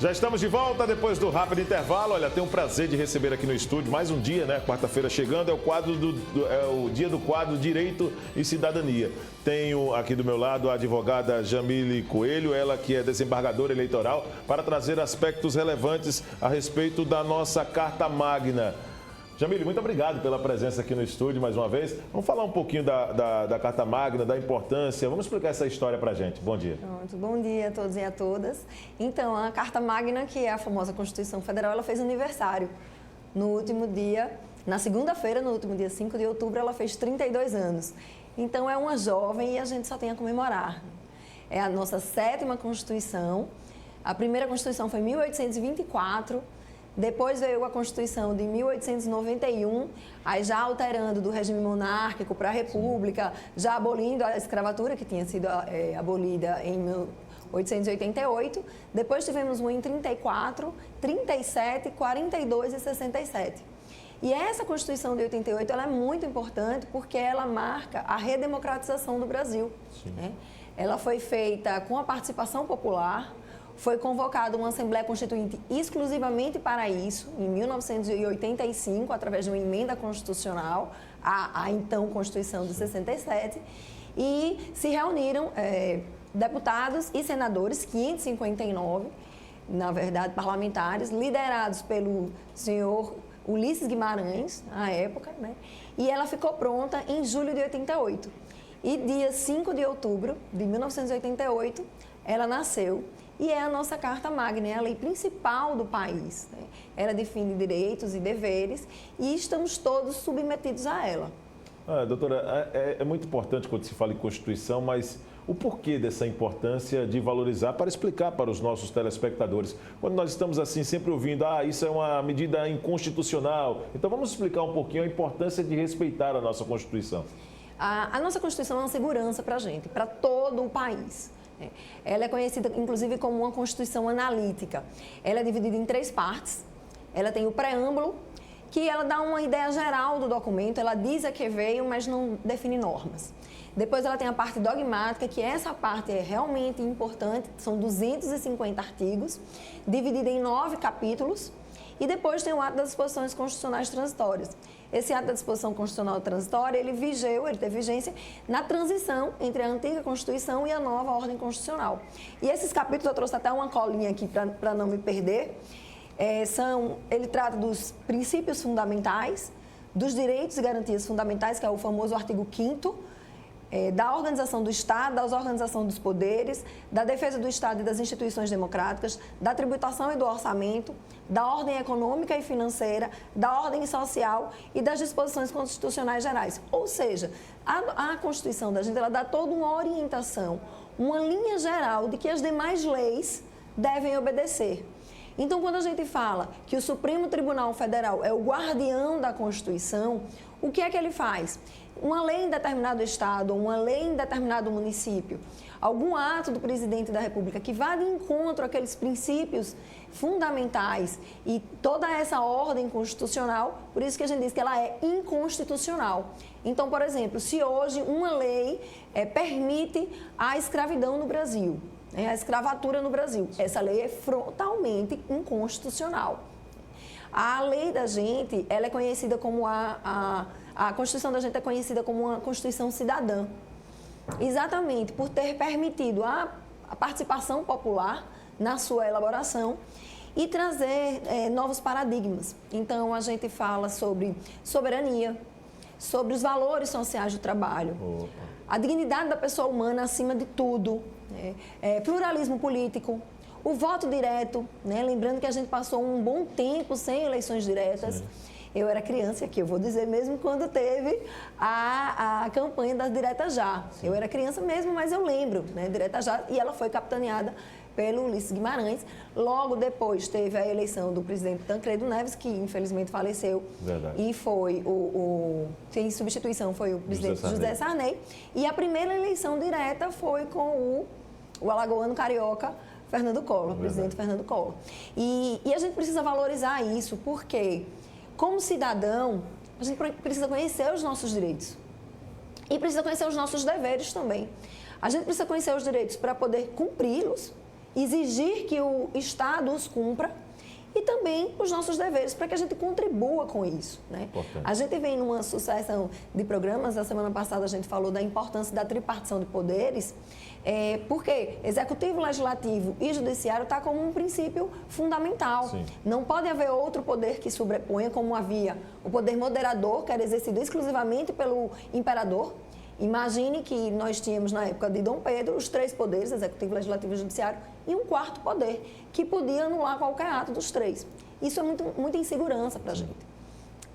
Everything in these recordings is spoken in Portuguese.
Já estamos de volta depois do rápido intervalo. Olha, tenho o prazer de receber aqui no estúdio mais um dia, né? Quarta-feira chegando, é o dia do quadro Direito e Cidadania. Tenho aqui do meu lado a advogada Jamile Coelho, ela que é desembargadora eleitoral, para trazer aspectos relevantes a respeito da nossa Carta Magna. Jamile, muito obrigado pela presença aqui no estúdio mais uma vez. Vamos falar um pouquinho da Carta Magna, da importância. Vamos explicar essa história para a gente. Bom dia. Pronto, bom dia a todos e a todas. Então, a Carta Magna, que é a famosa Constituição Federal, ela fez aniversário no último dia, na segunda-feira, no último dia 5 de outubro, ela fez 32 anos. Então, é uma jovem e a gente só tem a comemorar. É a nossa 7ª Constituição. A primeira Constituição foi em 1824. Depois veio a Constituição de 1891, aí já alterando do regime monárquico para a república, já abolindo a escravatura, que tinha sido abolida em 1888. Depois tivemos uma em 34, 37, 42 e 67. E essa Constituição de 88 ela é muito importante porque ela marca a redemocratização do Brasil. Né? Ela foi feita com a participação popular. Foi convocada uma Assembleia Constituinte exclusivamente para isso, em 1985, através de uma emenda constitucional, à então Constituição de 67, e se reuniram deputados e senadores, 559, na verdade, parlamentares, liderados pelo senhor Ulisses Guimarães, na época, né? E ela ficou pronta em julho de 88. E dia 5 de outubro de 1988, ela nasceu. E é a nossa Carta Magna, é a lei principal do país. Né? Ela define direitos e deveres e estamos todos submetidos a ela. Doutora, é muito importante quando se fala em Constituição, mas o porquê dessa importância de valorizar, para explicar para os nossos telespectadores. Quando nós estamos assim sempre ouvindo, isso é uma medida inconstitucional. Então vamos explicar um pouquinho a importância de respeitar a nossa Constituição. A nossa Constituição é uma segurança para a gente, para todo o país. Ela é conhecida, inclusive, como uma Constituição analítica. Ela é dividida em 3 partes. Ela tem o preâmbulo, que ela dá uma ideia geral do documento, ela diz a que veio, mas não define normas. Depois ela tem a parte dogmática, que essa parte é realmente importante, são 250 artigos, dividida em 9 capítulos. E depois tem o ato das disposições constitucionais transitórias. Esse ato da disposição constitucional transitória, ele teve vigência na transição entre a antiga Constituição e a nova ordem constitucional. E esses capítulos, eu trouxe até uma colinha aqui para não me perder, ele trata dos princípios fundamentais, dos direitos e garantias fundamentais, que é o famoso artigo 5º, da organização do Estado, da organização dos poderes, da defesa do Estado e das instituições democráticas, da tributação e do orçamento, da ordem econômica e financeira, da ordem social e das disposições constitucionais gerais. Ou seja, a Constituição da gente ela dá toda uma orientação, uma linha geral de que as demais leis devem obedecer. Então, quando a gente fala que o Supremo Tribunal Federal é o guardião da Constituição, o que é que ele faz? Uma lei em determinado estado, uma lei em determinado município, algum ato do presidente da República que vá de encontro àqueles princípios fundamentais e toda essa ordem constitucional, por isso que a gente diz que ela é inconstitucional. Então, por exemplo, se hoje uma lei permite a escravidão no Brasil, a escravatura no Brasil, essa lei é frontalmente inconstitucional. A lei da gente, ela é conhecida como a Constituição da gente é conhecida como uma Constituição cidadã. Exatamente por ter permitido a participação popular na sua elaboração e trazer novos paradigmas. Então, a gente fala sobre soberania, sobre os valores sociais do trabalho, a dignidade da pessoa humana acima de tudo, pluralismo político, o voto direto, lembrando que a gente passou um bom tempo sem eleições diretas. Sim. Eu era criança, aqui eu vou dizer mesmo quando teve a campanha das Diretas Já. Sim. Eu era criança mesmo, mas eu lembro, Direta Já, e ela foi capitaneada pelo Ulisses Guimarães. Logo depois teve a eleição do presidente Tancredo Neves, que infelizmente faleceu. Verdade. E foi em substituição foi o presidente José Sarney. E a primeira eleição direta foi com o alagoano carioca Fernando Collor, presidente Fernando Collor. E a gente precisa valorizar isso, porque como cidadão, a gente precisa conhecer os nossos direitos e precisa conhecer os nossos deveres também. A gente precisa conhecer os direitos para poder cumpri-los exigir que o Estado os cumpra e também os nossos deveres para que a gente contribua com isso, né? A gente vem numa sucessão de programas, na semana passada a gente falou da importância da tripartição de poderes, porque executivo, legislativo e judiciário está como um princípio fundamental. Sim. Não pode haver outro poder que sobreponha, como havia o poder moderador, que era exercido exclusivamente pelo imperador. Imagine que nós tínhamos, na época de Dom Pedro, os 3 poderes, executivo, legislativo e judiciário, e um 4º poder, que podia anular qualquer ato dos 3. Isso é muita insegurança para a gente.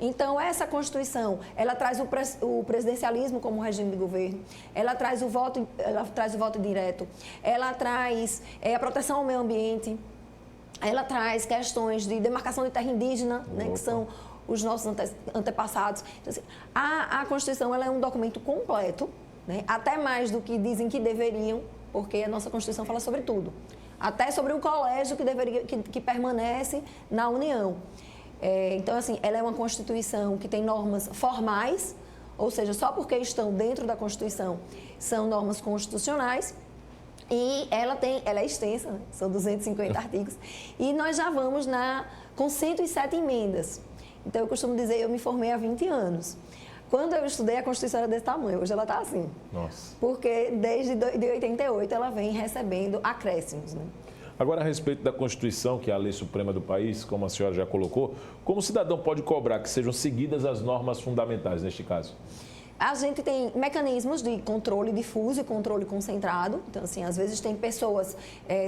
Então, essa Constituição, ela traz o presidencialismo como regime de governo, ela traz o voto direto, ela traz a proteção ao meio ambiente, ela traz questões de demarcação de terra indígena, né, que são os nossos antepassados. Então, assim, a Constituição ela é um documento completo, né? Até mais do que dizem que deveriam, porque a nossa Constituição fala sobre tudo. Até sobre o colégio que permanece na União. Então, assim, ela é uma Constituição que tem normas formais, ou seja, só porque estão dentro da Constituição são normas constitucionais. E ela é extensa, né? São 250 artigos. E nós já vamos com 107 emendas. Então, eu costumo dizer, eu me formei há 20 anos. Quando eu estudei, a Constituição era desse tamanho. Hoje ela está assim. Nossa. Porque desde 88 ela vem recebendo acréscimos, né? Agora, a respeito da Constituição, que é a lei suprema do país, como a senhora já colocou, como o cidadão pode cobrar que sejam seguidas as normas fundamentais, neste caso? A gente tem mecanismos de controle difuso e controle concentrado. Então, assim, às vezes tem pessoas,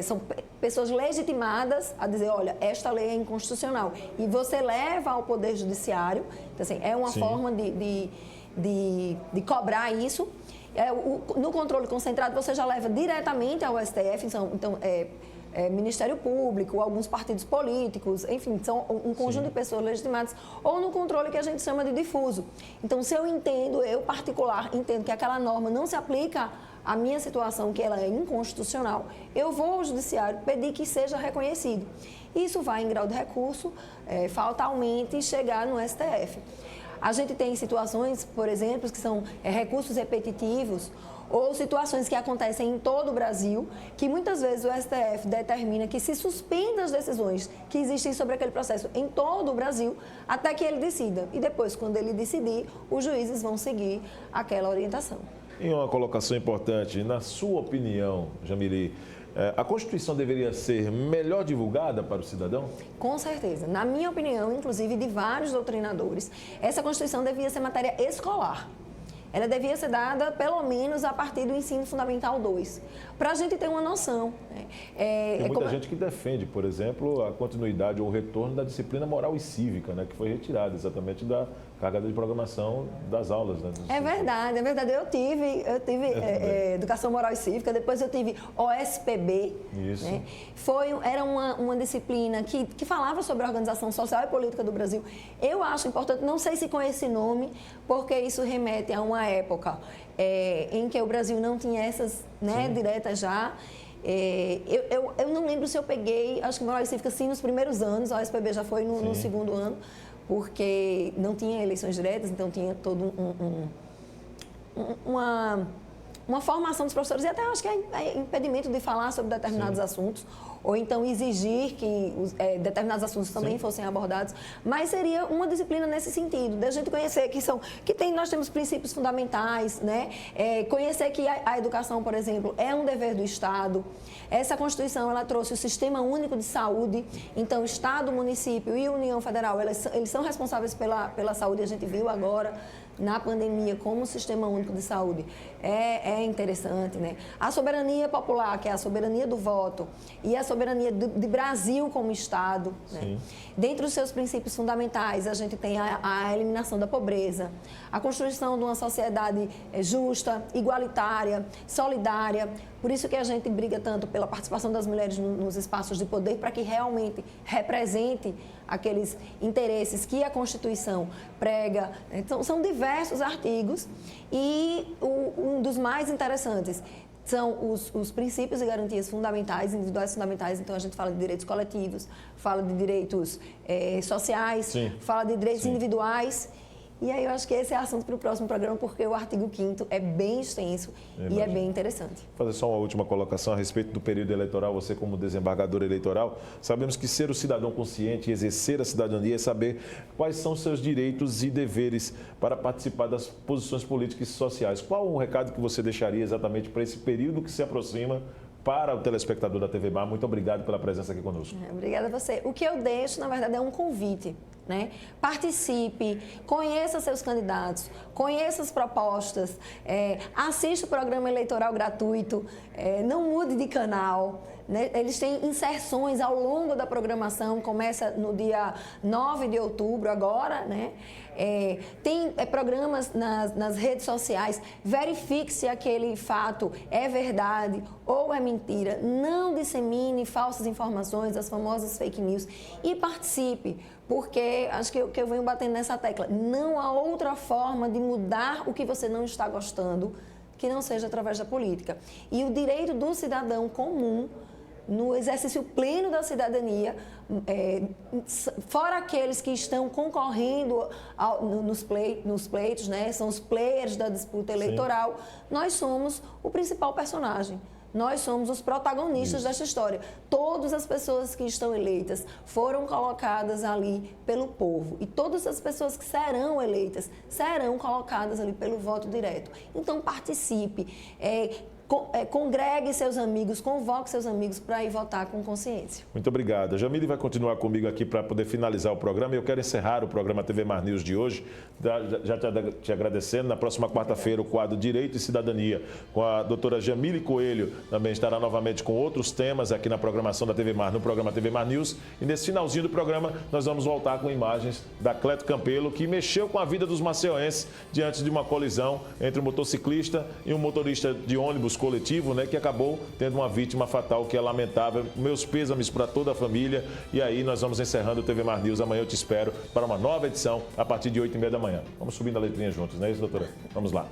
são pessoas legitimadas a dizer, olha, esta lei é inconstitucional. E você leva ao Poder Judiciário. Então, assim, é uma forma de cobrar isso. No controle concentrado, você já leva diretamente ao STF. Então, Ministério Público, alguns partidos políticos, enfim, são um conjunto de pessoas legitimadas, ou no controle que a gente chama de difuso. Então, se eu particular, entendo que aquela norma não se aplica à minha situação, que ela é inconstitucional, eu vou ao Judiciário pedir que seja reconhecido. Isso vai em grau de recurso, fatalmente chegar no STF. A gente tem situações, por exemplo, que são recursos repetitivos, ou situações que acontecem em todo o Brasil, que muitas vezes o STF determina que se suspenda as decisões que existem sobre aquele processo em todo o Brasil, até que ele decida. E depois, quando ele decidir, os juízes vão seguir aquela orientação. E uma colocação importante, na sua opinião, Jamili, a Constituição deveria ser melhor divulgada para o cidadão? Com certeza. Na minha opinião, inclusive de vários doutrinadores, essa Constituição devia ser matéria escolar. Ela devia ser dada, pelo menos, a partir do ensino fundamental 2, para a gente ter uma noção. Tem muita gente que defende, por exemplo, a continuidade ou o retorno da disciplina moral e cívica, né, que foi retirada exatamente da carga de programação das aulas. Né, é verdade. Eu tive Educação Moral e Cívica, depois eu tive OSPB. Isso. Né? Era uma disciplina que falava sobre a organização social e política do Brasil. Eu acho importante, não sei se com esse nome, porque isso remete a uma época em que o Brasil não tinha essas diretas já. Eu não lembro se eu peguei, acho que Moral e Cívica sim nos primeiros anos, a OSPB já foi no segundo ano, porque não tinha eleições diretas, então tinha todo uma formação dos professores, e até acho que é impedimento de falar sobre determinados assuntos, ou então exigir que determinados assuntos também fossem abordados, mas seria uma disciplina nesse sentido, de a gente conhecer nós temos princípios fundamentais, né? Conhecer que a educação, por exemplo, é um dever do Estado. Essa Constituição, ela trouxe o Sistema Único de Saúde, então Estado, município e União Federal, eles são responsáveis pela saúde, a gente viu agora na pandemia como o Sistema Único de Saúde é interessante, né? A soberania popular, que é a soberania do voto, e a soberania de Brasil como Estado, né? Dentre os seus princípios fundamentais, a gente tem a eliminação da pobreza, a construção de uma sociedade justa, igualitária, solidária. Por isso que a gente briga tanto pela participação das mulheres nos espaços de poder, para que realmente represente aqueles interesses que a Constituição prega. Então, são diversos artigos e um dos mais interessantes são os princípios e garantias fundamentais, individuais fundamentais. Então, a gente fala de direitos coletivos, fala de direitos sociais, fala de direitos individuais E aí eu acho que esse é assunto para o próximo programa, porque o artigo 5º é bem extenso e é bem interessante. Vou fazer só uma última colocação a respeito do período eleitoral. Você, como desembargador eleitoral, sabemos que ser o cidadão consciente e exercer a cidadania é saber quais são seus direitos e deveres para participar das posições políticas e sociais. Qual o recado que você deixaria exatamente para esse período que se aproxima para o telespectador da TV Mar? Muito obrigado pela presença aqui conosco. Obrigada a você. O que eu deixo, na verdade, é um convite. Né? Participe, conheça seus candidatos, conheça as propostas, assista o programa eleitoral gratuito, não mude de canal. Né? Eles têm inserções ao longo da programação, começa no dia 9 de outubro agora, né? Tem programas nas redes sociais, verifique se aquele fato é verdade ou é mentira, não dissemine falsas informações, as famosas fake news, e participe, porque acho que eu venho batendo nessa tecla, não há outra forma de mudar o que você não está gostando que não seja através da política. E o direito do cidadão comum, no exercício pleno da cidadania, fora aqueles que estão concorrendo nos pleitos, né? São os players da disputa eleitoral, sim, nós somos o principal personagem. Nós somos os protagonistas desta história. Todas as pessoas que estão eleitas foram colocadas ali pelo povo. E todas as pessoas que serão eleitas serão colocadas ali pelo voto direto. Então, participe. Congregue seus amigos, convoque seus amigos para ir votar com consciência. Muito obrigado. A Jamile vai continuar comigo aqui para poder finalizar o programa. Eu quero encerrar o programa TV Mar News de hoje, já te agradecendo. Na próxima quarta-feira, o quadro Direito e Cidadania, com a doutora Jamile Coelho, também estará novamente com outros temas aqui na programação da TV Mar, no programa TV Mar News. E nesse finalzinho do programa, nós vamos voltar com imagens da Cleto Campelo, que mexeu com a vida dos maceienses diante de uma colisão entre um motociclista e um motorista de ônibus coletivo, né, que acabou tendo uma vítima fatal, que é lamentável. Meus pêsames para toda a família. E aí nós vamos encerrando o TV Mar News. Amanhã eu te espero para uma nova edição a partir de 8h30 da manhã. Vamos subindo a letrinha juntos, não é isso, doutora? Vamos lá.